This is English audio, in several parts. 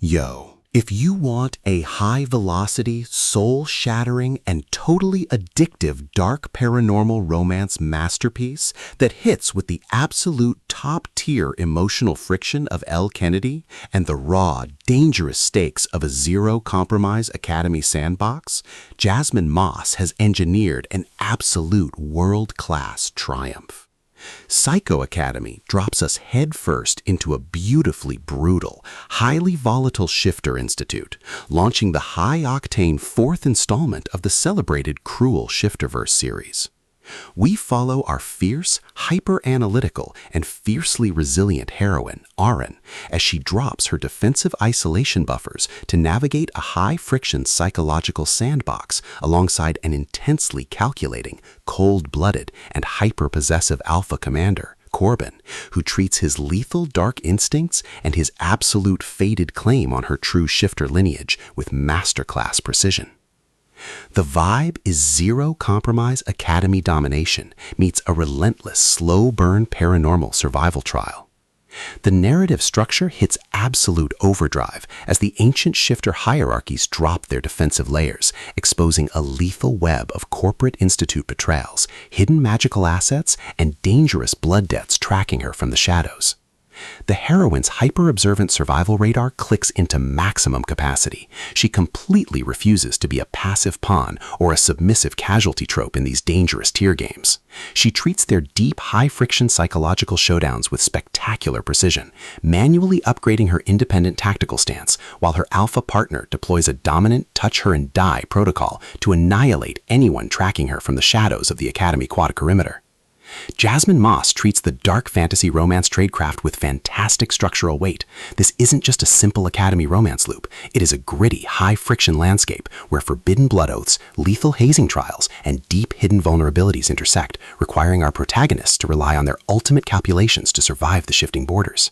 Yo, if you want a high-velocity, soul-shattering, and totally addictive dark paranormal romance masterpiece that hits with the absolute top-tier emotional friction of L. Kennedy and the raw, dangerous stakes of a zero-compromise Academy sandbox, Jasmine Mas has engineered an absolute world-class triumph. Psycho Academy drops us headfirst into a beautifully brutal, highly volatile shifter institute, launching the high-octane fourth installment of the celebrated Cruel Shifterverse series. We follow our fierce, hyper-analytical, and fiercely resilient heroine, Aran, as she drops her defensive isolation buffers to navigate a high-friction psychological sandbox alongside an intensely calculating, cold-blooded, and hyper-possessive alpha commander, Corbin, who treats his lethal dark instincts and his absolute fated claim on her true shifter lineage with masterclass precision. The vibe is zero-compromise Academy domination meets a relentless, slow-burn paranormal survival trial. The narrative structure hits absolute overdrive as the ancient shifter hierarchies drop their defensive layers, exposing a lethal web of corporate institute betrayals, hidden magical assets, and dangerous blood debts tracking her from the shadows. The heroine's hyper-observant survival radar clicks into maximum capacity. She completely refuses to be a passive pawn or a submissive casualty trope in these dangerous tier games. She treats their deep, high-friction psychological showdowns with spectacular precision, manually upgrading her independent tactical stance, while her alpha partner deploys a dominant touch-her-and-die protocol to annihilate anyone tracking her from the shadows of the Academy quadriperimeter. Jasmine Mas treats the dark fantasy romance tradecraft with fantastic structural weight. This isn't just a simple Academy romance loop. It is a gritty, high-friction landscape where forbidden blood oaths, lethal hazing trials, and deep hidden vulnerabilities intersect, requiring our protagonists to rely on their ultimate calculations to survive the shifting borders.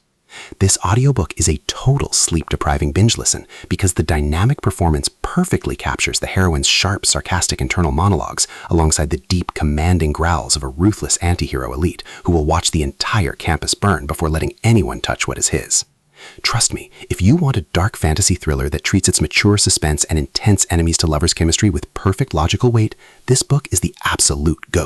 This audiobook is a total sleep-depriving binge listen because the dynamic performance perfectly captures the heroine's sharp, sarcastic internal monologues alongside the deep, commanding growls of a ruthless anti-hero elite who will watch the entire campus burn before letting anyone touch what is his. Trust me, if you want a dark fantasy thriller that treats its mature suspense and intense enemies-to-lovers chemistry with perfect logical weight, this book is the absolute go.